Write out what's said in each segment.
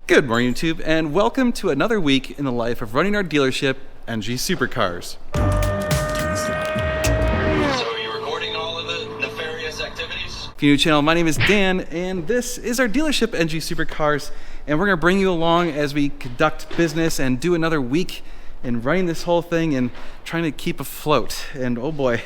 Good morning, YouTube, and welcome to another week in the life of running our dealership, NG Supercars. So are you recording all of the nefarious activities? If you're new to the channel, my name is Dan, and this is our dealership, NG Supercars, and we're going to bring you along as we conduct business and do another week in running this whole thing and trying to keep afloat. And oh boy,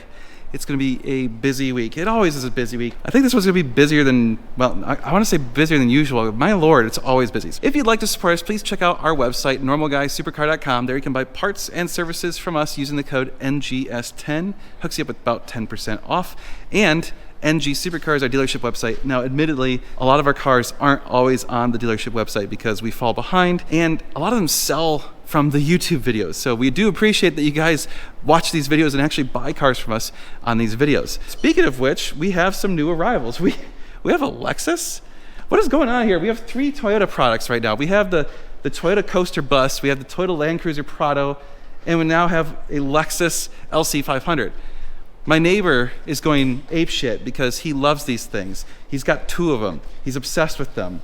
it's going to be a busy week. It always is a busy week. I think this one's going to be busier than, well, I want to say busier than usual. My lord, it's always busy. If you'd like to support us, please check out our website, normalguysupercar.com. There you can buy parts and services from us using the code NGS10. Hooks you up with about 10% off. And NG Supercars, our dealership website. Now, admittedly, a lot of our cars aren't always on the dealership website because we fall behind, and a lot of them sell from the YouTube videos. So we do appreciate that you guys watch these videos and actually buy cars from us on these videos. Speaking of which, we have some new arrivals. We have a Lexus. What is going on here? We have 3 Toyota products right now. We have the Toyota Coaster Bus, we have the Toyota Land Cruiser Prado, and we now have a Lexus LC500. My neighbor is going apeshit because he loves these things. He's got 2 of them. He's obsessed with them.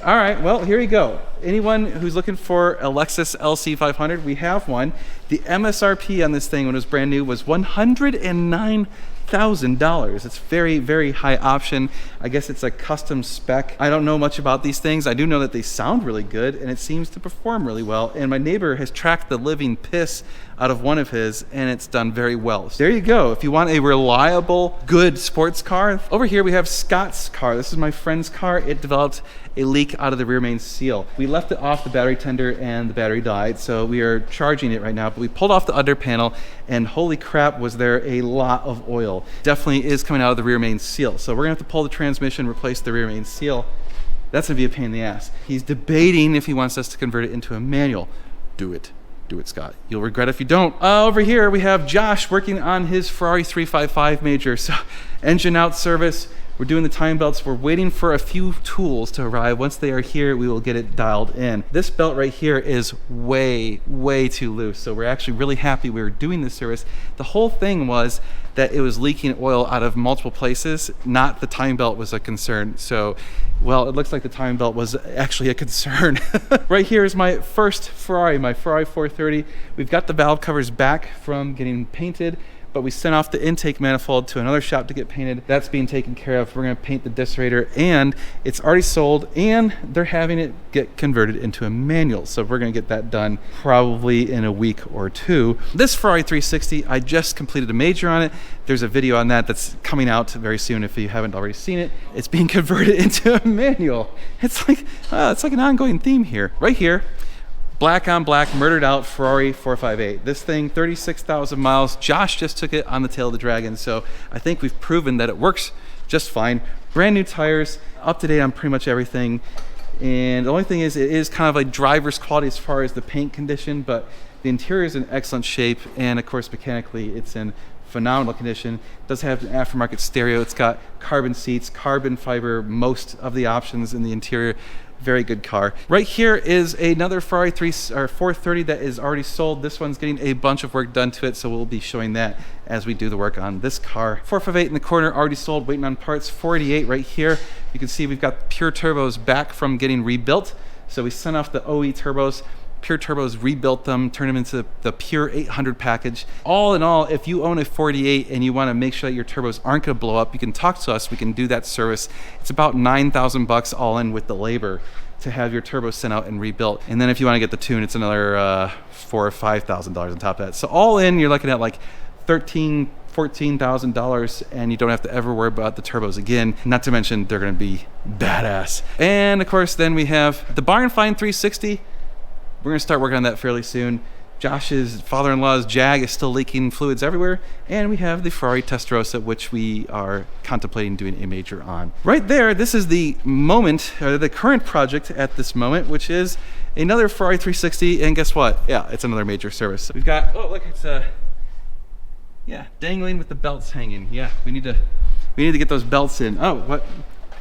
All right, well, here you go. Anyone who's looking for a Lexus LC500, we have one. The MSRP on this thing when it was brand new was $109,000. It's very, very high option. I guess it's a custom spec. I don't know much about these things. I do know that they sound really good and it seems to perform really well. And my neighbor has tracked the living piss out of one of his and it's done very well. So there you go. If you want a reliable, good sports car. Over here we have Scott's car. This is my friend's car. It developed a leak out of the rear main seal. We left it off the battery tender and the battery died, so we are charging it right now, but we pulled off the under panel and holy crap was there a lot of oil. Definitely is coming out of the rear main seal. So we're gonna have to pull the transmission, replace the rear main seal. That's gonna be a pain in the ass. He's debating if he wants us to convert it into a manual. Do it. Do it, Scott. You'll regret if you don't. Over here we have Josh working on his Ferrari 355 Major. So engine out service. We're doing the time belts. We're waiting for a few tools to arrive. Once they are here, we will get it dialed in. This belt right here is way, way too loose. So we're actually really happy we were doing this service. The whole thing was that it was leaking oil out of multiple places, not the time belt was a concern. So, well, it looks like the time belt was actually a concern. Right here is my first Ferrari, my Ferrari 430. We've got the valve covers back from getting painted, but we sent off the intake manifold to another shop to get painted. That's being taken care of. We're gonna paint the disc radiator and it's already sold and they're having it get converted into a manual. So we're gonna get that done probably in a week or 2. This Ferrari 360, I just completed a major on it. There's a video on that that's coming out very soon if you haven't already seen it. It's being converted into a manual. It's like an ongoing theme here. Right here, black on black, murdered out Ferrari 458. This thing, 36,000 miles. Josh just took it on the tail of the dragon, so I think we've proven that it works just fine. Brand new tires, up to date on pretty much everything. And the only thing is, it is kind of like driver's quality as far as the paint condition, but the interior is in excellent shape, and of course mechanically it's in phenomenal condition. It does have an aftermarket stereo. It's got carbon seats, carbon fiber, most of the options in the interior. Very good car. Right here is another Ferrari 430 that is already sold. This one's getting a bunch of work done to it, so we'll be showing that as we do the work on this car. 458 in the corner, already sold, waiting on parts. 488 right here. You can see we've got pure turbos back from getting rebuilt. So we sent off the OE turbos. Pure Turbos rebuilt them, turned them into the Pure 800 package. All in all, if you own a 48 and you want to make sure that your turbos aren't going to blow up, you can talk to us. We can do that service. It's about $9,000 all in with the labor to have your turbos sent out and rebuilt. And then if you want to get the tune, it's another $4,000 or $5,000 on top of that. So all in, you're looking at like $14,000, and you don't have to ever worry about the turbos again. Not to mention they're going to be badass. And of course, then we have the Bar and Find 360. We're going to start working on that fairly soon. Josh's father-in-law's Jag is still leaking fluids everywhere. And we have the Ferrari Testarossa, which we are contemplating doing a major on. Right there, this is the moment, or the current project at this moment, which is another Ferrari 360. And guess what? Yeah, it's another major service. We've got, oh, look, it's yeah, dangling with the belts hanging. Yeah, we need to get those belts in. Oh, what?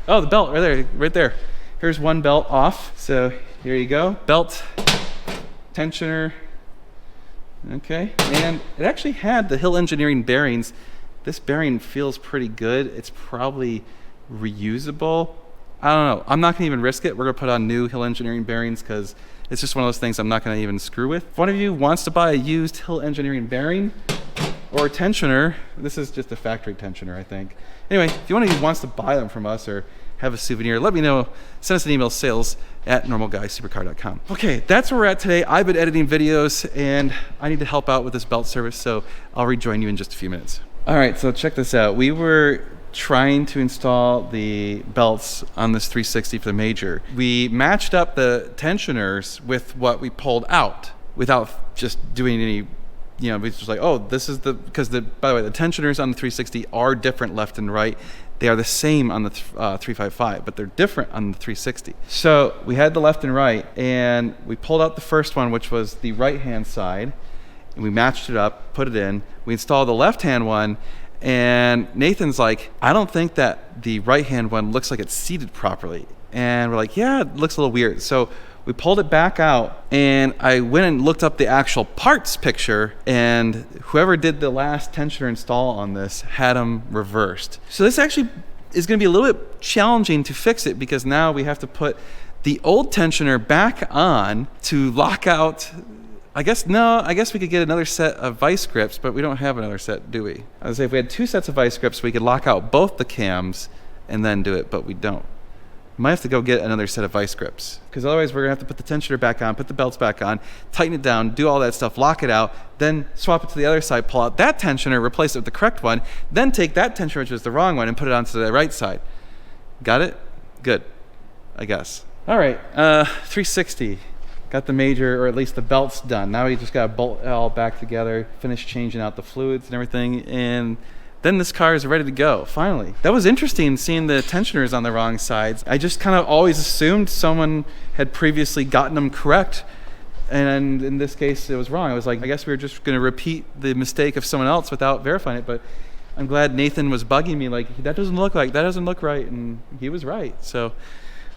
Oh, the belt right there. Here's one belt off. So here you go. Belt, tensioner. Okay, and it actually had the Hill Engineering bearings. This bearing feels pretty good. It's probably reusable. I don't know. I'm not gonna even risk it. We're gonna put on new Hill Engineering bearings because it's just one of those things I'm not gonna even screw with. If one of you wants to buy a used Hill Engineering bearing or tensioner, this is just a factory tensioner, I think. Anyway, if one of you wants to buy them from us or have a souvenir, let me know. Send us an email, sales@normalguysupercar.com. Okay, that's where we're at today. I've been editing videos and I need to help out with this belt service, so I'll rejoin you in just a few minutes. All right, so check this out. We were trying to install the belts on this 360 for the Major. We matched up the tensioners with what we pulled out without just doing any, you know, we just like, oh, this is because by the way, the tensioners on the 360 are different left and right. They are the same on the 355, but they're different on the 360. So we had the left and right, and we pulled out the first one, which was the right-hand side, and we matched it up, put it in. We installed the left-hand one, and Nathan's like, I don't think that the right-hand one looks like it's seated properly. And we're like, yeah, it looks a little weird. So we pulled it back out, and I went and looked up the actual parts picture, and whoever did the last tensioner install on this had them reversed. So this actually is going to be a little bit challenging to fix it because now we have to put the old tensioner back on to lock out. I guess we could get another set of vice grips, but we don't have another set, do we? I would say if we had two sets of vice grips, we could lock out both the cams and then do it, but we don't. Might have to go get another set of vice grips because otherwise we're gonna have to put the tensioner back on, put the belts back on, tighten it down, do all that stuff, lock it out, then swap it to the other side, pull out that tensioner, replace it with the correct one, then take that tensioner, which is the wrong one, and put it onto the right side. Got it? Good, I guess. All right, 360. Got the Major, or at least the belts done. Now we just got to bolt it all back together, finish changing out the fluids and everything, and then this car is ready to go, finally. That was interesting seeing the tensioners on the wrong sides. I just kind of always assumed someone had previously gotten them correct, and in this case it was wrong. I was like, I guess we were just gonna repeat the mistake of someone else without verifying it, but I'm glad Nathan was bugging me like, that doesn't look right, and he was right, so.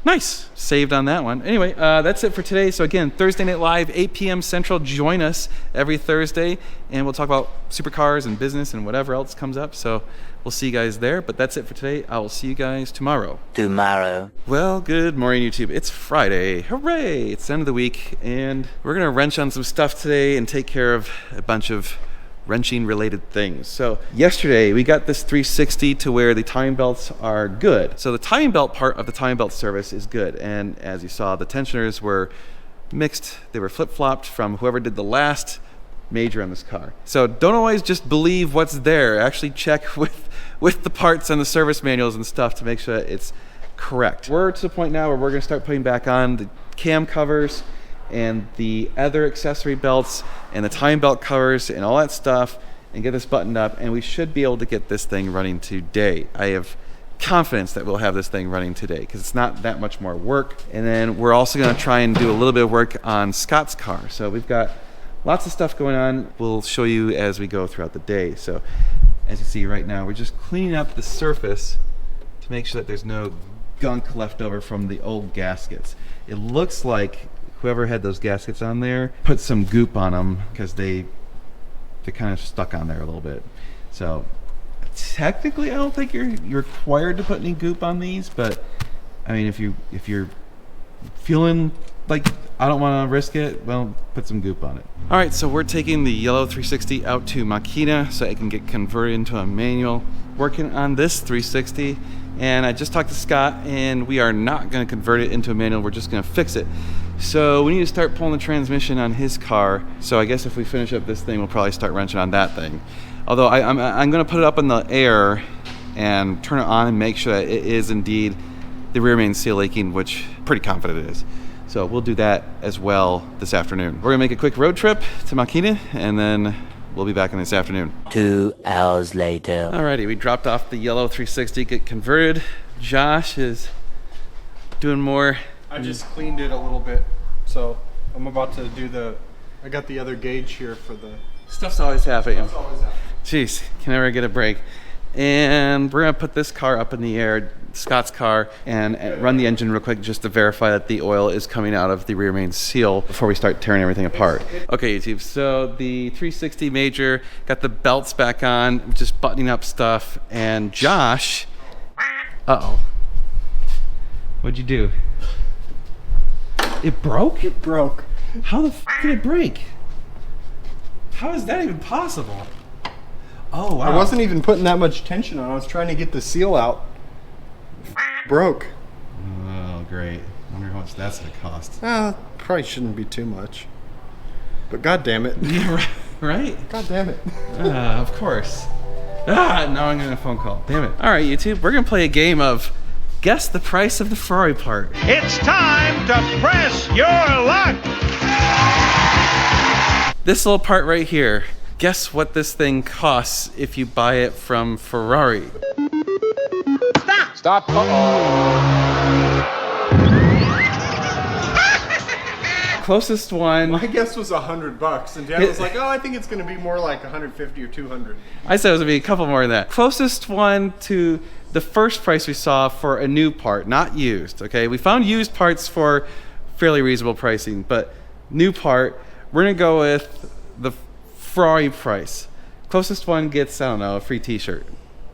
Nice, saved on that one. Anyway, that's it for today. So again, Thursday Night Live, 8 p.m. Central. Join us every Thursday, and we'll talk about supercars and business and whatever else comes up. So we'll see you guys there. But that's it for today. I will see you guys tomorrow. Well, good morning, YouTube. It's Friday. Hooray! It's the end of the week, and we're gonna wrench on some stuff today and take care of a bunch of wrenching related things. So yesterday we got this 360 to where the timing belts are good. So the timing belt part of the timing belt service is good, and as you saw, the tensioners were mixed. They were flip-flopped from whoever did the last Major on this car. So don't always just believe what's there. Actually check with the parts and the service manuals and stuff to make sure it's correct. We're to the point now where we're going to start putting back on the cam covers and the other accessory belts and the timing belt covers and all that stuff, and get this buttoned up, and we should be able to get this thing running today. I have confidence that we'll have this thing running today because it's not that much more work. And then we're also going to try and do a little bit of work on Scott's car. So we've got lots of stuff going on. We'll show you as we go throughout the day. So as you see right now, we're just cleaning up the surface to make sure that there's no gunk left over from the old gaskets. It looks like whoever had those gaskets on there put some goop on them because they're kind of stuck on there a little bit. So technically I don't think you're required to put any goop on these, but I mean if you're feeling like I don't want to risk it, well, put some goop on it. All right, so we're taking the yellow 360 out to Makina so it can get converted into a manual. Working on this 360, and I just talked to Scott, and we are not going to convert it into a manual. We're just going to fix it. So we need to start pulling the transmission on his car. So I guess if we finish up this thing, we'll probably start wrenching on that thing. Although I'm going to put it up in the air and turn it on and make sure that it is indeed the rear main seal leaking, which I'm pretty confident it is. So we'll do that as well this afternoon. We're gonna make a quick road trip to Makina, and then we'll be back in this afternoon. 2 hours later. Alrighty, we dropped off the yellow 360, get converted. Josh is doing more. I just cleaned it a little bit, so I'm about to do I got the other gauge here for the... Stuff's always happening. Stuff's always happening. Jeez, can never get a break. And we're gonna put this car up in the air, Scott's car, and run the engine real quick just to verify that the oil is coming out of the rear main seal before we start tearing everything apart. Okay, YouTube, so the 360 Major got the belts back on, just buttoning up stuff, and Josh, What'd you do? It broke? It broke. How the f did it break? How is that even possible? Oh, wow. I wasn't even putting that much tension on. I was trying to get the seal out. Broke. Oh, great. I wonder how much that's going to cost. Probably shouldn't be too much. But god damn it. Yeah, right? God damn it. Of course. Now I'm getting a phone call. Damn it. All right, YouTube, we're going to play a game of guess the price of the Ferrari part. It's time to press your luck. This little part right here. Guess what this thing costs if you buy it from Ferrari. Stop. Closest one. My guess was $100, and Dad was like, "Oh, I think it's going to be more like 150 or 200." I said it was going to be a couple more than that. Closest one to the first price we saw for a new part, not used, okay? We found used parts for fairly reasonable pricing, but new part, we're going to go with the Ferrari price. Closest one gets, I don't know, a free t-shirt.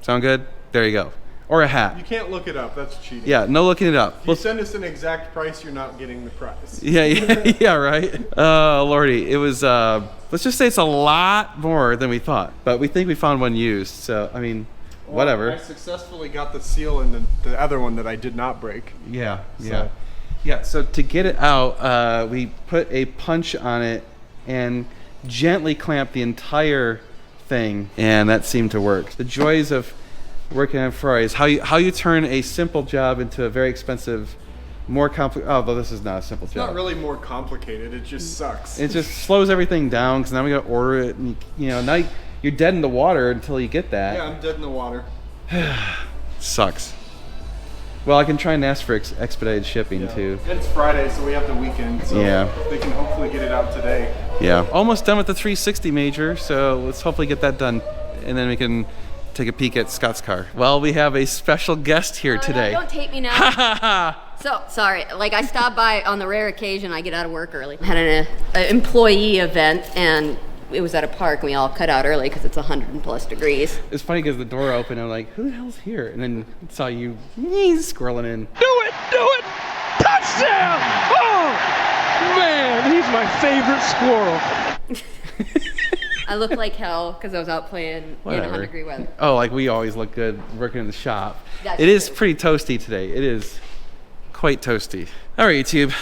Sound good? There you go. Or a hat. You can't look it up. That's cheating. Yeah, no looking it up. If you send us an exact price, you're not getting the price. Yeah, right. Lordy, it was, let's just say it's a lot more than we thought, but we think we found one used, so, I mean, whatever. I successfully got the seal in the other one that I did not break. Yeah. Yeah, so to get it out, we put a punch on it and gently clamped the entire thing, and that seemed to work. The joys of working on Ferrari is how you turn a simple job into a very expensive, more complicated. Oh, but this is not a simple job. It's not really more complicated. It just sucks. It just slows everything down because now we got to order it, and now you're dead in the water until you get that. Yeah, I'm dead in the water. Sucks. Well, I can try and ask for expedited shipping too. And it's Friday, so we have the weekend. So Yeah. they can hopefully get it out today. Yeah, almost done with the 360 major, so let's hopefully get that done, and then we can take a peek at Scott's car. Well, we have a special guest here today. Don't tape me now. So, sorry, like I stopped by on the rare occasion I get out of work early. I had an employee event, and it was at a park, and we all cut out early because it's 100+ degrees. It's funny because the door opened, I'm like, who the hell's here? And then saw you squirreling in. Do it! Touchdown! Oh, man, he's my favorite squirrel. I look like hell because I was out playing in 100-degree weather. Oh, like we always look good working in the shop. That's It is true. pretty toasty today. It is quite toasty. All right, YouTube.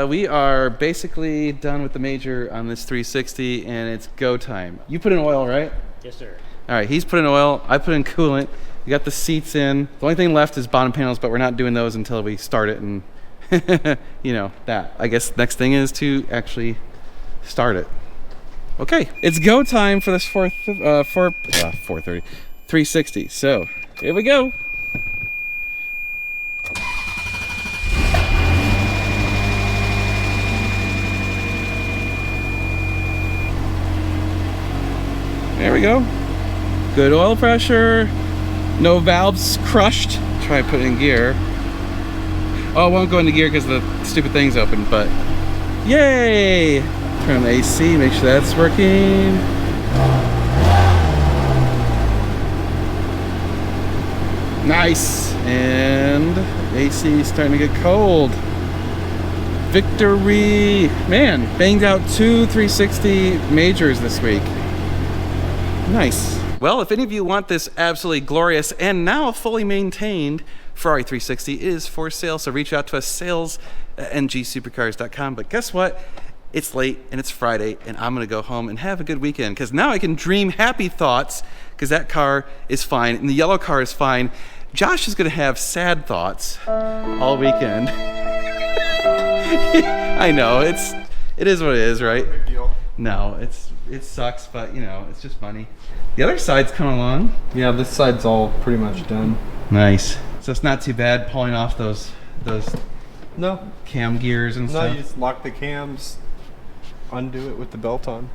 We are basically done with the major on this 360, and it's go time. You put in oil, right? Yes, sir. All right, he's put in oil. I put in coolant. We got the seats in. The only thing left is bottom panels, but we're not doing those until we start it and, that. I guess next thing is to actually start it. Okay, it's go time for this 360. So here we go. There we go. Good oil pressure. No valves crushed. Try to put it in gear. Oh, it won't go into gear because the stupid thing's open, but yay! Turn on the AC, make sure that's working. Nice. And AC is starting to get cold. Victory. Man, banged out 2 360 majors this week. Nice. Well, if any of you want this absolutely glorious and now fully maintained Ferrari 360, it is for sale. So reach out to us, sales@ngsupercars.com. But guess what? It's late and it's Friday, and I'm going to go home and have a good weekend because now I can dream happy thoughts because that car is fine and the yellow car is fine. Josh is going to have sad thoughts all weekend. I know, it is what it is, right? Big deal. No, it sucks, but it's just money. The other side's coming along. Yeah, this side's all pretty much done. Nice. So it's not too bad pulling off those No. cam gears and No, stuff. you just lock the cams, undo it with the belt on.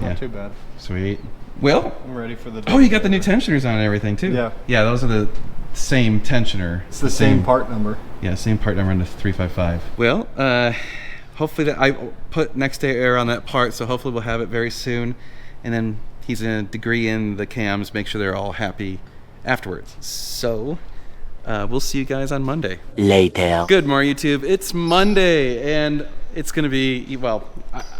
Yeah. Not too bad. Sweet. Well, I'm ready for the... oh, you got the new tensioners on and everything too. Yeah. Yeah, those are the same tensioner. It's the same part number. Yeah, same part number on the 355. Well, hopefully that I put next day air on that part, so hopefully we'll have it very soon. And then he's gonna degree in the cams, make sure they're all happy afterwards. So we'll see you guys on Monday. Later. Good morning, YouTube. It's Monday, and it's going to be, well,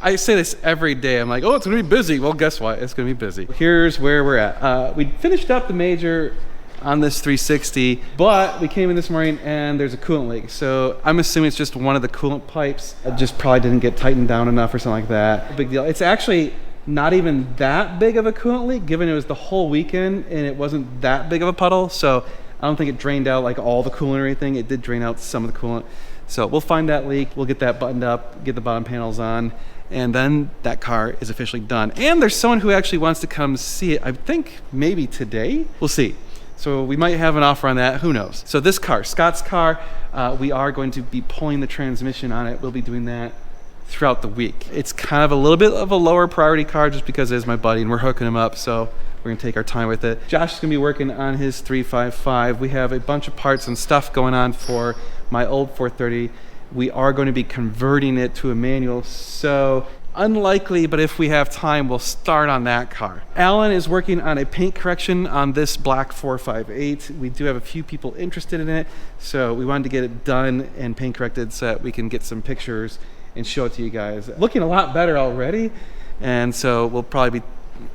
I say this every day. I'm like, oh, it's going to be busy. Well, guess what? It's going to be busy. Here's where we're at. We finished up the major on this 360, but we came in this morning and there's a coolant leak. So I'm assuming it's just one of the coolant pipes. It just probably didn't get tightened down enough or something like that. Big deal. It's actually not even that big of a coolant leak, given it was the whole weekend and it wasn't that big of a puddle. So I don't think it drained out like all the coolant or anything. It did drain out some of the coolant. So we'll find that leak. We'll get that buttoned up, get the bottom panels on, and then that car is officially done. And there's someone who actually wants to come see it. I think maybe today. We'll see. So we might have an offer on that, who knows. So this car, Scott's car, we are going to be pulling the transmission on it. We'll be doing that throughout the week. It's kind of a little bit of a lower priority car just because it is my buddy and we're hooking him up, so we're gonna take our time with it. Josh is gonna be working on his 355. We have a bunch of parts and stuff going on for my old 430. We are going to be converting it to a manual, so unlikely, but if we have time, we'll start on that car. Alan is working on a paint correction on this black 458. We do have a few people interested in it, so we wanted to get it done and paint corrected so that we can get some pictures and show it to you guys. Looking a lot better already, and so we'll probably be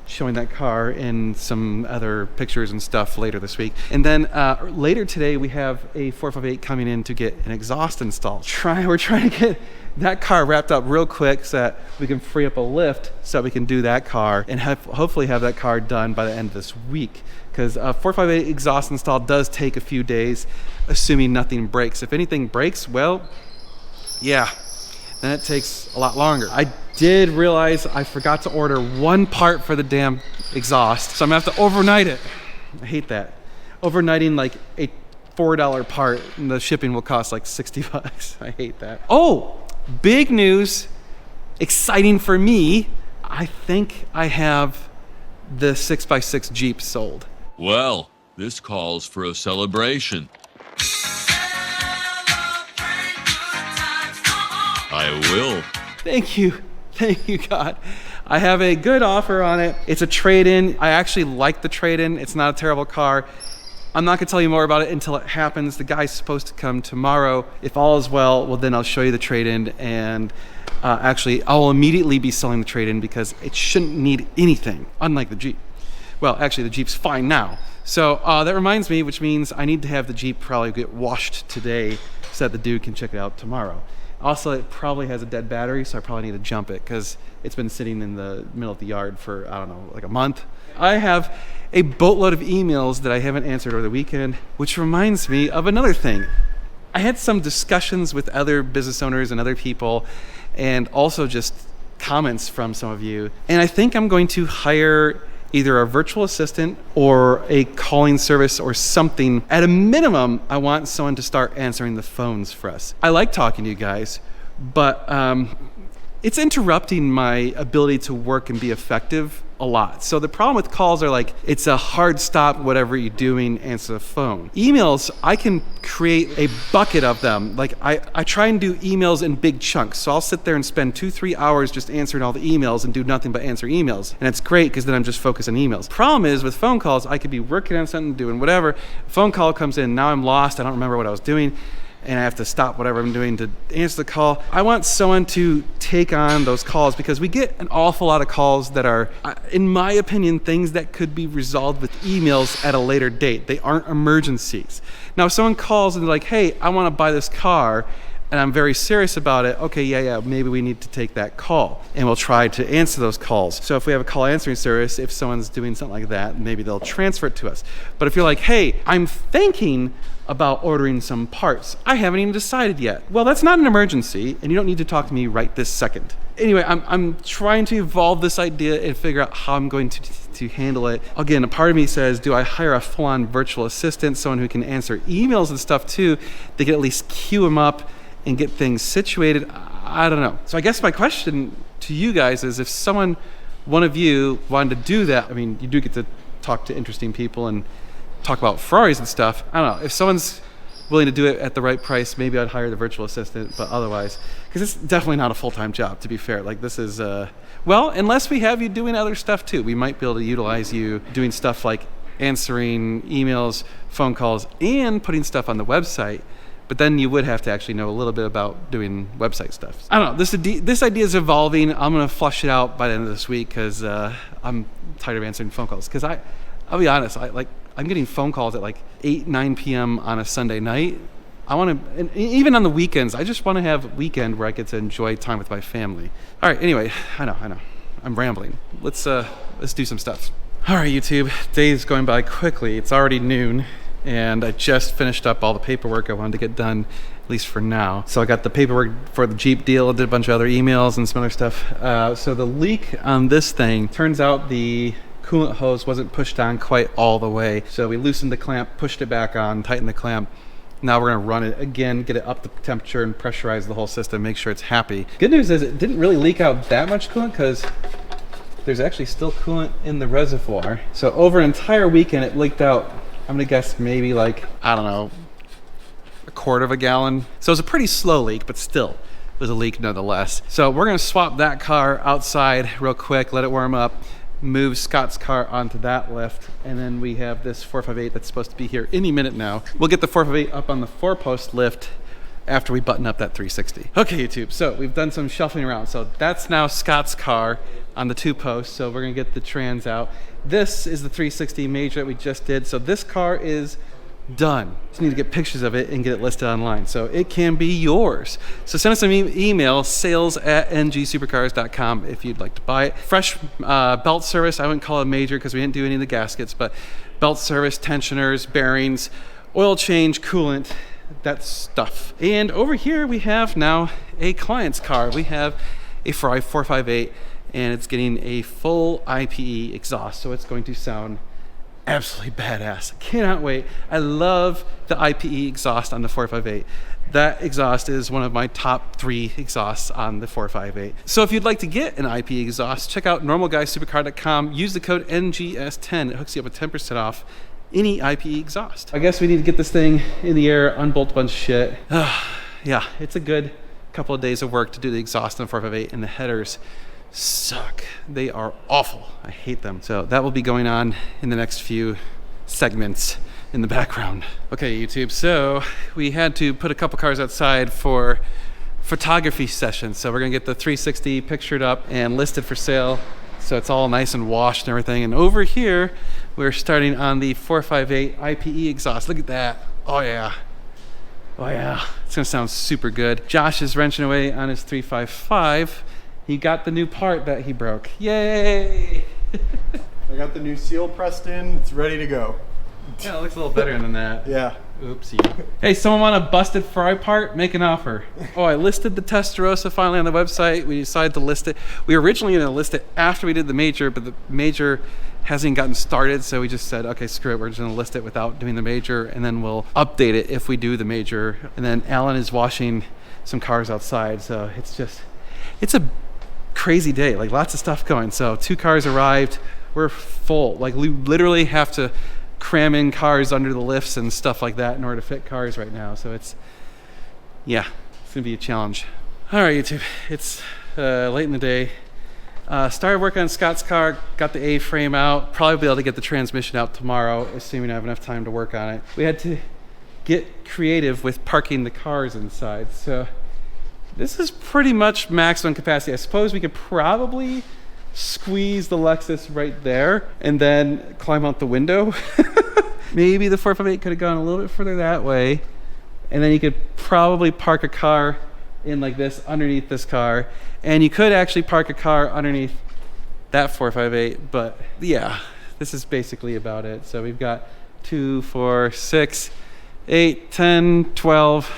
showing that car in some other pictures and stuff later this week. And then later today, we have a 458 coming in to get an exhaust installed. We're trying to get that car wrapped up real quick so that we can free up a lift so that we can do that car and hopefully have that car done by the end of this week. Because 458 exhaust install does take a few days, assuming nothing breaks. If anything breaks, well, yeah, then it takes a lot longer. I did realize I forgot to order one part for the damn exhaust, so I'm gonna have to overnight it. I hate that. Overnighting like a $4 part and the shipping will cost like 60 bucks. I hate that. Oh, big news, exciting for me. I think I have the 6x6 Jeep sold. Well, this calls for a celebration. I will. Thank you, God. I have a good offer on it. It's a trade-in. I actually like the trade-in. It's not a terrible car. I'm not gonna tell you more about it until it happens. The guy's supposed to come tomorrow. If all is well, then I'll show you the trade-in, and actually I'll immediately be selling the trade-in because it shouldn't need anything, unlike the Jeep. Well, actually the Jeep's fine now. So that reminds me, which means I need to have the Jeep probably get washed today so that the dude can check it out tomorrow. Also, it probably has a dead battery, so I probably need to jump it because it's been sitting in the middle of the yard for, I don't know, like a month. I have a boatload of emails that I haven't answered over the weekend, which reminds me of another thing. I had some discussions with other business owners and other people, and also just comments from some of you. And I think I'm going to hire either a virtual assistant or a calling service or something. At a minimum, I want someone to start answering the phones for us. I like talking to you guys, but it's interrupting my ability to work and be effective a lot. So the problem with calls are like, it's a hard stop, whatever you're doing, answer the phone. Emails, I can create a bucket of them. Like I try and do emails in big chunks. So I'll sit there and spend 2-3 hours just answering all the emails and do nothing but answer emails. And it's great because then I'm just focused on emails. Problem is with phone calls, I could be working on something, doing whatever. Phone call comes in, now I'm lost, I don't remember what I was doing, and I have to stop whatever I'm doing to answer the call. I want someone to take on those calls because we get an awful lot of calls that are, in my opinion, things that could be resolved with emails at a later date. They aren't emergencies. Now, if someone calls and they're like, hey, I want to buy this car, and I'm very serious about it, okay, yeah, maybe we need to take that call, and we'll try to answer those calls. So if we have a call answering service, if someone's doing something like that, maybe they'll transfer it to us. But if you're like, hey, I'm thinking about ordering some parts, I haven't even decided yet. Well, that's not an emergency, and you don't need to talk to me right this second. Anyway, I'm trying to evolve this idea and figure out how I'm going to handle it. Again, a part of me says, do I hire a full-on virtual assistant, someone who can answer emails and stuff too? They can at least queue them up and get things situated. I don't know. So I guess my question to you guys is, if one of you wanted to do that, I mean, you do get to talk to interesting people and talk about Ferraris and stuff. I don't know. If someone's willing to do it at the right price, maybe I'd hire the virtual assistant, but otherwise, because it's definitely not a full-time job, to be fair. Like, this is, well, unless we have you doing other stuff too. We might be able to utilize you doing stuff like answering emails, phone calls, and putting stuff on the website. But then you would have to actually know a little bit about doing website stuff. I don't know. This idea is evolving. I'm gonna flush it out by the end of this week because I'm tired of answering phone calls. Because I'll be honest, I'm getting phone calls at like 8, 9 p.m. on a Sunday night. I want to, and even on the weekends, I just want to have a weekend where I get to enjoy time with my family. All right. Anyway, I know. I'm rambling. Let's do some stuff. All right, YouTube. Day's going by quickly. It's already noon. And I just finished up all the paperwork I wanted to get done, at least for now. So I got the paperwork for the Jeep deal, did a bunch of other emails and some other stuff. So the leak on this thing, turns out the coolant hose wasn't pushed on quite all the way. So we loosened the clamp, pushed it back on, tightened the clamp. Now we're gonna run it again, get it up to temperature and pressurize the whole system, make sure it's happy. Good news is it didn't really leak out that much coolant because there's actually still coolant in the reservoir. So over an entire weekend, it leaked out, I'm gonna guess maybe like, I don't know, 1/4 gallon. So it was a pretty slow leak, but still, it was a leak nonetheless. So we're gonna swap that car outside real quick, let it warm up, move Scott's car onto that lift, and then we have this 458 that's supposed to be here any minute now. We'll get the 458 up on the 4-post lift after we button up that 360. Okay, YouTube, so we've done some shuffling around. So that's now Scott's car on the 2-post, so we're gonna get the trans out. This is the 360 major that we just did. So this car is done. Just need to get pictures of it and get it listed online so it can be yours. So send us an email, sales@ngsupercars.com if you'd like to buy it. Fresh belt service. I wouldn't call it major because we didn't do any of the gaskets, but belt service, tensioners, bearings, oil change, coolant, that stuff. And over here we have now a client's car. We have a Ferrari 458 and it's getting a full IPE exhaust, so it's going to sound absolutely badass. Cannot wait. I love the IPE exhaust on the 458. That exhaust is one of my top 3 exhausts on the 458. So if you'd like to get an IPE exhaust, check out normalguysupercar.com. Use the code NGS10. It hooks you up with 10% off any IPE exhaust. I guess we need to get this thing in the air, unbolt a bunch of shit. Yeah, it's a good couple of days of work to do the exhaust on the 458, and the headers suck. They are awful. I hate them. So that will be going on in the next few segments in the background. Okay, YouTube, so we had to put a couple cars outside for photography sessions. So we're gonna get the 360 pictured up and listed for sale, so it's all nice and washed and everything. And over here, we're starting on the 458 IPE exhaust. Look at that. Oh yeah. Oh yeah. It's gonna sound super good. Josh is wrenching away on his 355. He got the new part that he broke. Yay! I got the new seal pressed in. It's ready to go. Yeah, it looks a little better than that. Yeah. Oopsie. Hey, someone want a busted Ferrari part? Make an offer. Oh, I listed the Testarossa finally on the website. We decided to list it. We were originally going to list it after we did the major, but the major hasn't gotten started, so we just said, okay, screw it. We're just going to list it without doing the major, and then we'll update it if we do the major. And then Alan is washing some cars outside, so it's a crazy day, like lots of stuff going. So 2 cars arrived. We're full. Like we literally have to cram in cars under the lifts and stuff like that in order to fit cars right now. So it's gonna be a challenge. All right, YouTube, it's late in the day. Started working on Scott's car, got the A-frame out. Probably be able to get the transmission out tomorrow, assuming I have enough time to work on it. We had to get creative with parking the cars inside. So this is pretty much maximum capacity. I suppose we could probably squeeze the Lexus right there and then climb out the window. Maybe the 458 could have gone a little bit further that way. And then you could probably park a car in like this underneath this car. And you could actually park a car underneath that 458. But yeah, this is basically about it. So we've got 2, 4, 6, 8, 10, 12,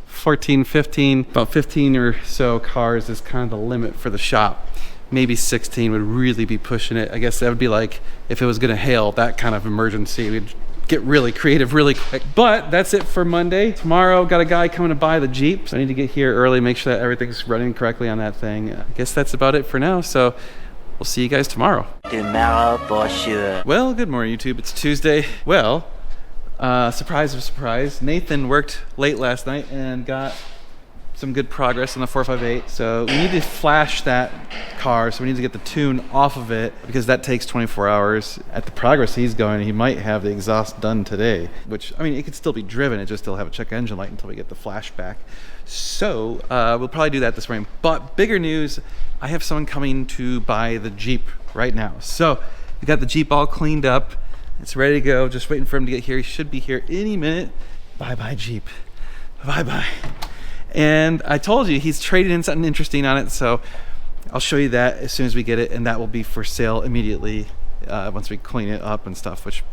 14, 15, about 15 or so cars is kind of the limit for the shop. Maybe 16 would really be pushing it. I guess that would be like if it was gonna hail, that kind of emergency. We'd get really creative really quick. But that's it for Monday. Tomorrow, got a guy coming to buy the Jeep. So I need to get here early, make sure that everything's running correctly on that thing. I guess that's about it for now. So we'll see you guys tomorrow. Tomorrow for sure. Well, good morning, YouTube. It's Tuesday. Well, surprise of surprise, Nathan worked late last night and got some good progress on the 458. So we need to flash that car. So we need to get the tune off of it because that takes 24 hours. At the progress he's going, he might have the exhaust done today, which, I mean, it could still be driven. It just still have a check engine light until we get the flash back. So we'll probably do that this morning. But bigger news, I have someone coming to buy the Jeep right now. So we got the Jeep all cleaned up. It's ready to go. Just waiting for him to get here. He should be here any minute. Bye-bye, Jeep. Bye-bye. And I told you he's trading in something interesting on it, so I'll show you that as soon as we get it, and that will be for sale immediately once we clean it up and stuff, which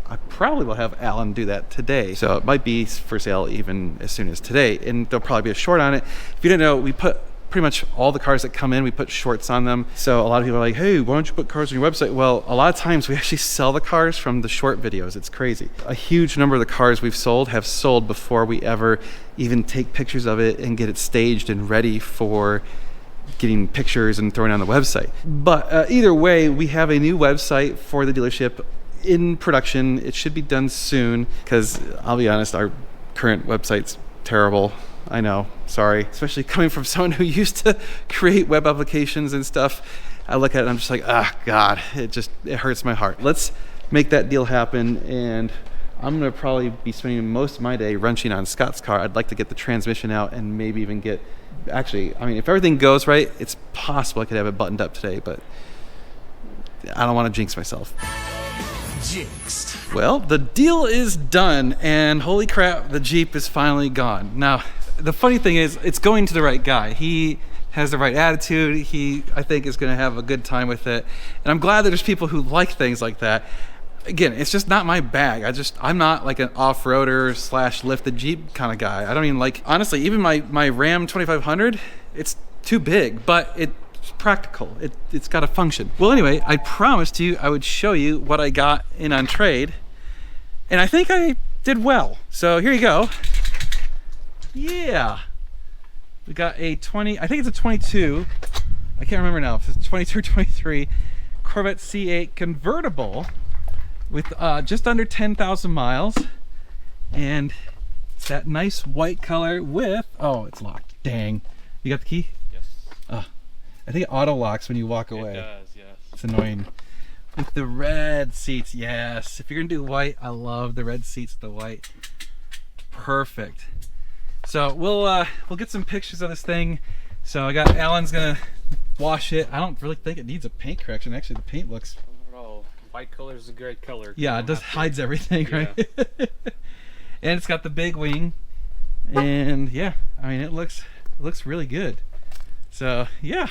I probably will have Alan do that today. So it might be for sale even as soon as today, and there'll probably be a short on it. If you didn't know, we put pretty much all the cars that come in, we put shorts on them. So a lot of people are like, hey, why don't you put cars on your website? Well, a lot of times we actually sell the cars from the short videos. It's crazy. A huge number of the cars we've sold have sold before we ever even take pictures of it and get it staged and ready for getting pictures and throwing on the website. But either way, we have a new website for the dealership in production. It should be done soon because I'll be honest, our current website's terrible. I know, sorry. Especially coming from someone who used to create web applications and stuff. I look at it and I'm just like, ah, God, it hurts my heart. Let's make that deal happen, and I'm gonna probably be spending most of my day wrenching on Scott's car. I'd like to get the transmission out and maybe even get, actually, I mean, if everything goes right, it's possible I could have it buttoned up today, but I don't want to jinx myself. Jinxed. Well, the deal is done, and holy crap, the Jeep is finally gone. Now, the funny thing is, it's going to the right guy. He has the right attitude. He, I think, is going to have a good time with it. And I'm glad that there's people who like things like that. Again, it's just not my bag. I'm not like an off-roader / lifted Jeep kind of guy. I don't even like, honestly, even my Ram 2500, it's too big, but it's practical. It's got a function. Well, anyway, I promised you I would show you what I got in on trade, and I think I did well. So here you go. Yeah, we got a 20, I think it's a 22, I can't remember now if it's 22 or 23 Corvette C8 convertible with just under 10,000 miles, and it's that nice white color with, oh, it's locked, dang. You got the key? Yes. I think it auto locks when you walk away. It does, yes. It's annoying. With the red seats, yes. If you're gonna do white, I love the red seats with the white. Perfect. So we'll get some pictures of this thing. So I got Alan's gonna wash it. I don't really think it needs a paint correction. Actually, the paint looks. Oh, white color is a great color. Yeah, it does hides everything, right? And it's got the big wing, and yeah, I mean it looks really good. So yeah.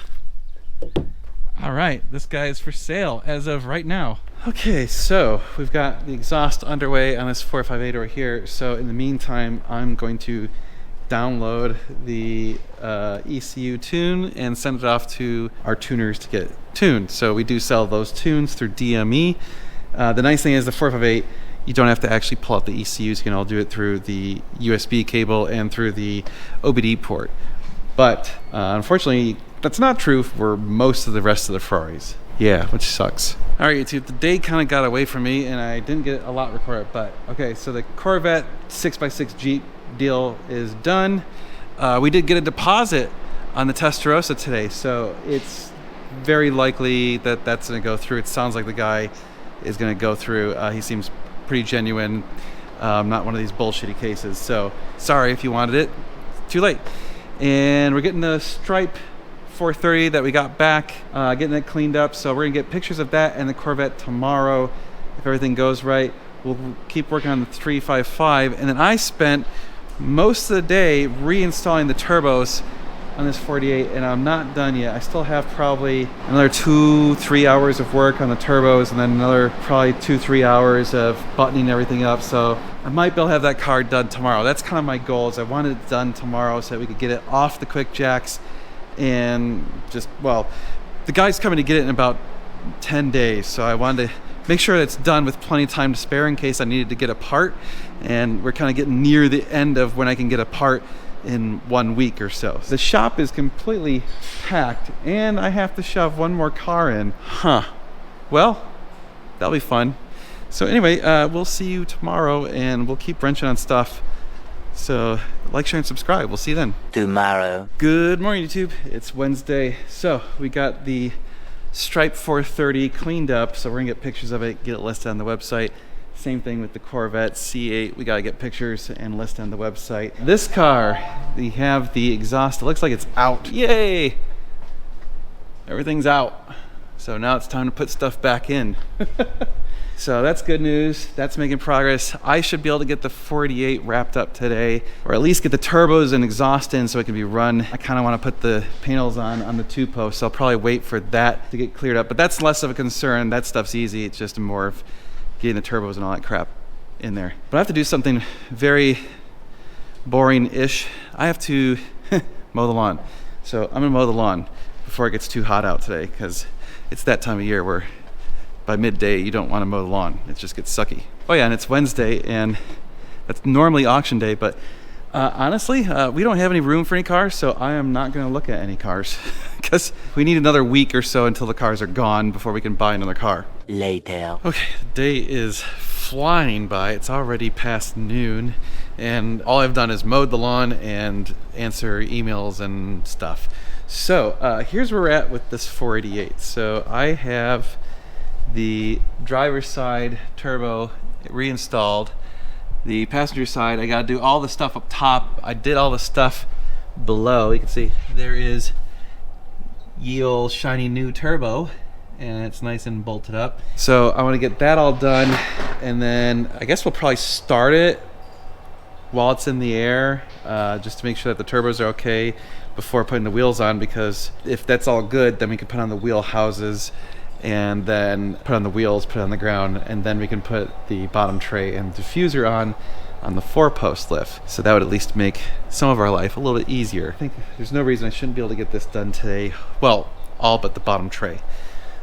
All right, this guy is for sale as of right now. Okay, so we've got the exhaust underway on this 458 over here. So in the meantime, I'm going to download the ECU tune and send it off to our tuners to get tuned. So we do sell those tunes through DME. The nice thing is the 458, you don't have to actually pull out the ECUs. You can all do it through the USB cable and through the OBD port. But unfortunately, that's not true for most of the rest of the Ferraris. Yeah, which sucks. All right, YouTube, the day kind of got away from me and I didn't get a lot recorded, but okay, so the Corvette 6x6 Jeep deal is done. We did get a deposit on the Testarossa today, so it's very likely that that's gonna go through. It sounds like the guy is gonna go through. He seems pretty genuine, not one of these bullshitty cases. So sorry if you wanted it, too late. And we're getting the Stripe 430 that we got back, getting it cleaned up. So we're gonna get pictures of that and the Corvette tomorrow if everything goes right. We'll keep working on the 355, and then I spent most of the day reinstalling the turbos on this 48, and I'm not done yet. I still have probably another 2-3 hours of work on the turbos, and then another probably 2-3 hours of buttoning everything up. So I might be able to have that car done tomorrow. That's kind of my goal, is I wanted it done tomorrow so that we could get it off the quick jacks and just, well, the guy's coming to get it in about 10 days, so I wanted to make sure that it's done with plenty of time to spare in case I needed to get a part. And we're kind of getting near the end of when I can get a part in 1 week or so. The shop is completely packed and I have to shove one more car in. Well, that'll be fun. So anyway, we'll see you tomorrow and we'll keep wrenching on stuff. So like, share, and subscribe. We'll see you then. Tomorrow. Good morning, YouTube. It's Wednesday. So we got the Stripe 430 cleaned up. So we're gonna get pictures of it, get it listed on the website. Same thing with the Corvette C8. We gotta get pictures and list on the website. This car, we have the exhaust. It looks like it's out. Yay! Everything's out. So now it's time to put stuff back in. So that's good news. That's making progress. I should be able to get the 48 wrapped up today, or at least get the turbos and exhaust in so it can be run. I kind of want to put the panels on the 2-post, so I'll probably wait for that to get cleared up. But that's less of a concern. That stuff's easy. It's just more of getting the turbos and all that crap in there. But I have to do something very boring-ish. I have to mow the lawn. So I'm gonna mow the lawn before it gets too hot out today, because it's that time of year where by midday you don't want to mow the lawn. It just gets sucky. Oh yeah, and it's Wednesday, and that's normally auction day, but honestly, we don't have any room for any cars, so I am not gonna look at any cars because we need another week or so until the cars are gone before we can buy another car. Later. Okay, the day is flying by. It's already past noon, and all I've done is mowed the lawn and answer emails and stuff. So here's where we're at with this 488. So I have the driver's side turbo reinstalled. The passenger side, I gotta do all the stuff up top. I did all the stuff below. You can see there is ye olde shiny new turbo, and it's nice and bolted up. So I want to get that all done, and then I guess we'll probably start it while it's in the air, just to make sure that the turbos are okay before putting the wheels on, because if that's all good, then we can put on the wheel houses and then put on the wheels, put it on the ground, and then we can put the bottom tray and diffuser on the 4-post lift. So that would at least make some of our life a little bit easier. I think there's no reason I shouldn't be able to get this done today. Well, all but the bottom tray.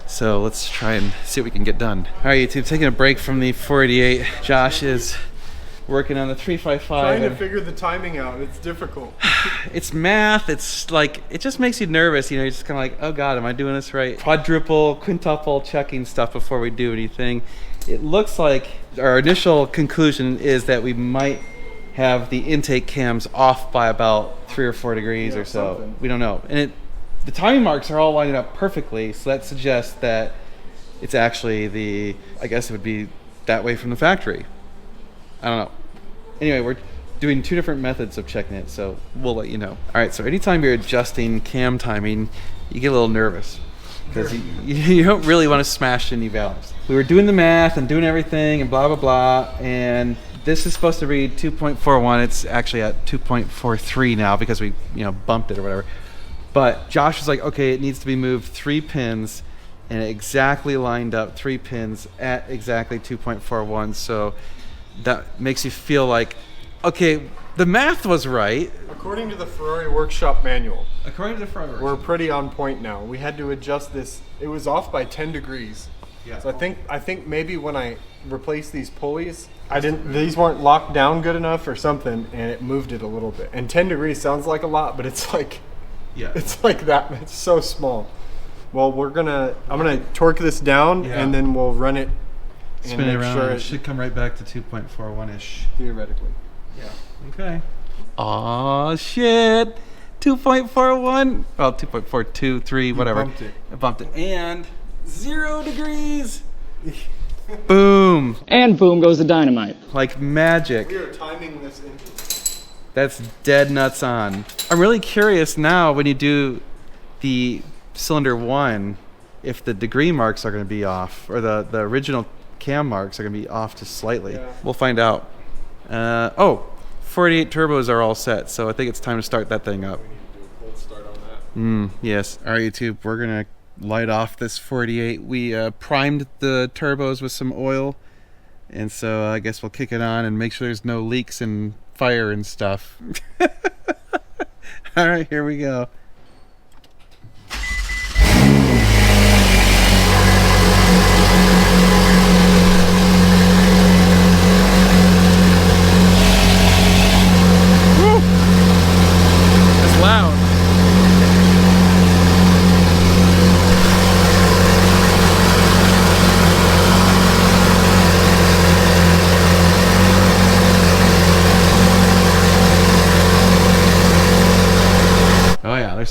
So let's try and see what we can get done. All right, YouTube, taking a break from the 488. Josh is working on the 355. Trying to figure the timing out. It's difficult. It's math. It's like, it just makes you nervous. You know, you're just kind of like, oh God, am I doing this right? Quadruple, quintuple checking stuff before we do anything. It looks like our initial conclusion is that we might have the intake cams off by about 3 or 4 degrees or so. Something. We don't know. And the timing marks are all lining up perfectly, so that suggests that it's actually I guess it would be that way from the factory. I don't know. Anyway, we're doing 2 different methods of checking it, so we'll let you know. All right, so anytime you're adjusting cam timing, you get a little nervous because you don't really want to smash any valves. We were doing the math and doing everything and blah, blah, blah, and this is supposed to read 2.41. It's actually at 2.43 now because we, bumped it or whatever. But Josh was like, okay, it needs to be moved 3 pins, and it exactly lined up 3 pins at exactly 2.41. So that makes you feel like, okay, the math was right. According to the Ferrari workshop manual, We're we're pretty on point now. We had to adjust this. It was off by 10 degrees. Yeah. So I think maybe when I replaced these pulleys, these weren't locked down good enough or something, and it moved it a little bit. And 10 degrees sounds like a lot, but it's like, it's like that. It's so small. Well, I'm gonna torque this down, and then we'll run it. Spin it around. Sure it should come right back to 2.41-ish. Theoretically. Yeah. Okay. Aw, shit. 2.41. Well, 2.42, 3, whatever. Bumped it. I bumped it. And 0 degrees. Boom. And boom goes the dynamite. Like magic. We are timing this in. That's dead nuts on. I'm really curious now when you do the cylinder 1 if the degree marks are going to be off, or the original cam marks are going to be off just slightly. Yeah. We'll find out. 48 turbos are all set, so I think it's time to start that thing up. We need to do a cold start on that. Yes. All right, YouTube, we're going to light off this 48. We primed the turbos with some oil, and so I guess we'll kick it on and make sure there's no leaks and fire and stuff. All right, here we go. Loud.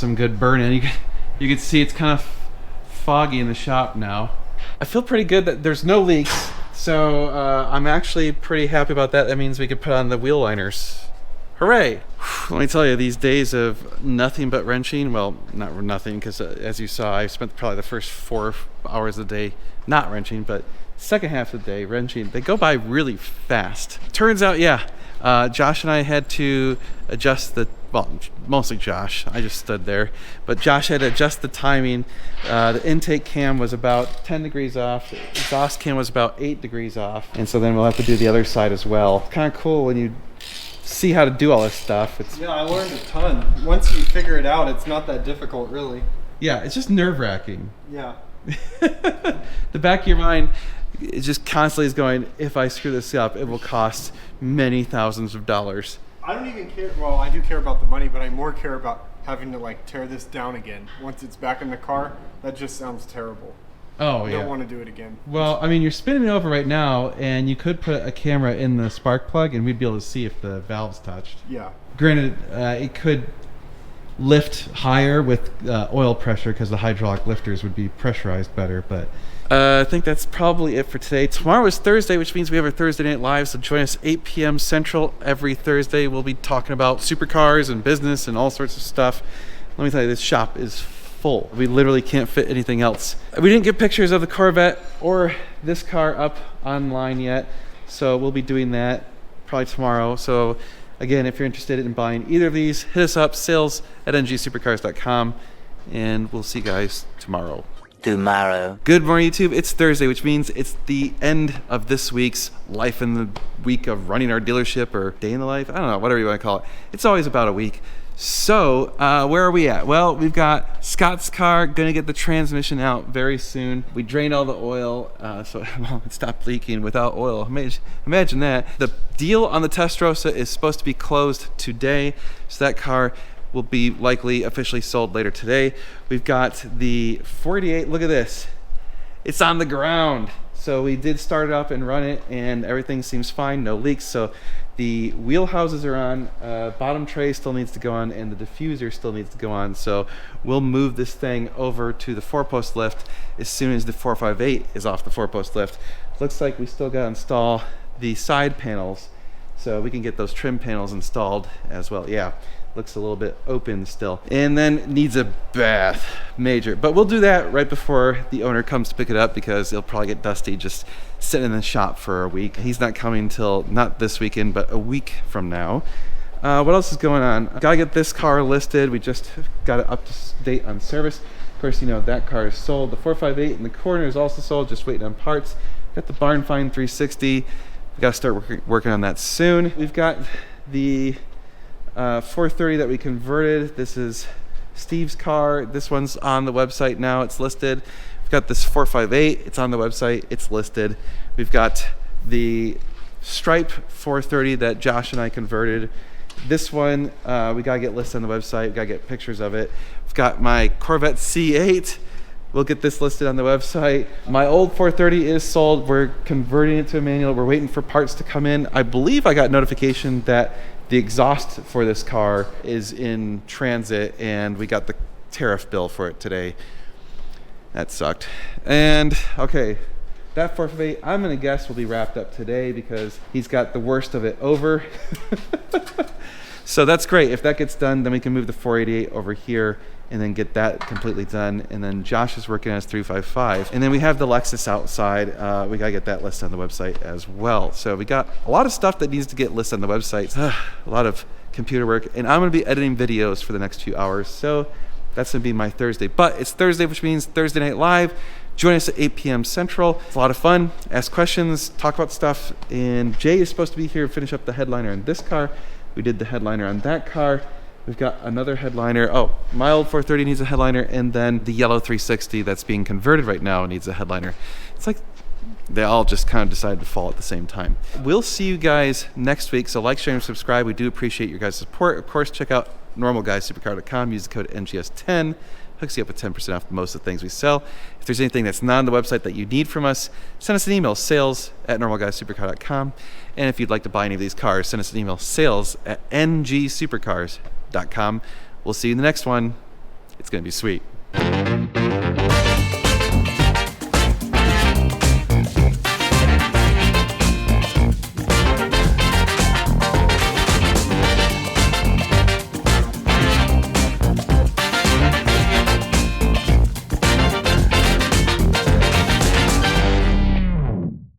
some good burn in. You can see it's kind of foggy in the shop now. I feel pretty good that there's no leaks, so I'm actually pretty happy about that. That means we could put on the wheel liners. Hooray! Let me tell you, these days of nothing but wrenching, well, not nothing, because as you saw, I spent probably the first 4 hours a day not wrenching, but second half of the day wrenching, they go by really fast. Turns out, yeah, Josh and I had to adjust well, mostly Josh, I just stood there, but Josh had to adjust the timing. The intake cam was about 10 degrees off, the exhaust cam was about 8 degrees off, and so then we'll have to do the other side as well. It's kind of cool when you see how to do all this stuff. Yeah, I learned a ton. Once you figure it out, it's not that difficult, really. Yeah, it's just nerve-wracking. Yeah. The back of your mind, it just constantly is going, if I screw this up, it will cost many thousands of dollars. I don't even care. Well, I do care about the money, but I more care about having to like tear this down again once it's back in the car. That just sounds terrible. Oh, yeah. I don't want to do it again. Well, I mean, you're spinning it over right now, and you could put a camera in the spark plug, and we'd be able to see if the valve's touched. Yeah. Granted, it could lift higher with oil pressure because the hydraulic lifters would be pressurized better, but I think that's probably it for today. Tomorrow is Thursday, which means we have our Thursday Night Live, so join us 8 p.m. Central every Thursday. We'll be talking about supercars and business and all sorts of stuff. Let me tell you, this shop is full. We literally can't fit anything else. We didn't get pictures of the Corvette or this car up online yet, so we'll be doing that probably tomorrow. So again, if you're interested in buying either of these, hit us up, sales@ngsupercars.com, and we'll see you guys tomorrow. Good morning, YouTube. It's Thursday, which means it's the end of this week's life in the week of running our dealership, or day in the life. I don't know, whatever you want to call it. It's always about a week. So where are we at? Well, we've got Scott's car gonna get the transmission out very soon. We drained all the oil, so it stopped leaking without oil. Imagine that. The deal on the Testarossa is supposed to be closed today, so that car will be likely officially sold later today. We've got the 48. Look at this. It's on the ground. So we did start it up and run it, and everything seems fine, no leaks. So the wheel houses are on, bottom tray still needs to go on, and the diffuser still needs to go on. So we'll move this thing over to the 4-post lift as soon as the 458 is off the 4-post lift. Looks like we still got to install the side panels, so we can get those trim panels installed as well. Yeah, looks a little bit open still. And then needs a bath, major. But we'll do that right before the owner comes to pick it up, because it'll probably get dusty just sitting in the shop for a week. He's not coming till not this weekend, but a week from now. What else is going on? Gotta get this car listed. We just got it up to date on service. Of course, you know, that car is sold. The 458 in the corner is also sold, just waiting on parts. Got the Barn Find 360. We gotta start working on that soon. We've got the 430 that we converted. This is Steve's car. This one's on the website now. It's listed. We've got this 458. It's on the website. It's listed. We've got the Stripe 430 that Josh and I converted. This one we gotta get listed on the website. We gotta get pictures of it. We've got my Corvette C8. We'll get this listed on the website. My old 430 is sold. We're converting it to a manual. We're waiting for parts to come in. I believe I got notification that the exhaust for this car is in transit, and we got the tariff bill for it today. That sucked. And okay, that 458, I'm gonna guess will be wrapped up today because he's got the worst of it over. So that's great. If that gets done, then we can move the 488 over here and then get that completely done. And then Josh is working on his 355. And then we have the Lexus outside. We gotta get that listed on the website as well. So we got a lot of stuff that needs to get listed on the website. A lot of computer work. And I'm gonna be editing videos for the next few hours. So that's gonna be my Thursday. But it's Thursday, which means Thursday Night Live. Join us at 8 p.m. Central. It's a lot of fun. Ask questions, talk about stuff. And Jay is supposed to be here to finish up the headliner on this car. We did the headliner on that car. We've got another headliner. Oh, my old 430 needs a headliner, and then the yellow 360 that's being converted right now needs a headliner. It's like they all just kind of decided to fall at the same time. We'll see you guys next week. So like, share, and subscribe. We do appreciate your guys' support. Of course, check out normalguysupercar.com. Use the code NGS10. Hooks you up with 10% off most of the things we sell. If there's anything that's not on the website that you need from us, send us an email, sales@normalguysupercar.com. And if you'd like to buy any of these cars, send us an email, sales@ngsupercars.com. We'll see you in the next one. It's going to be sweet.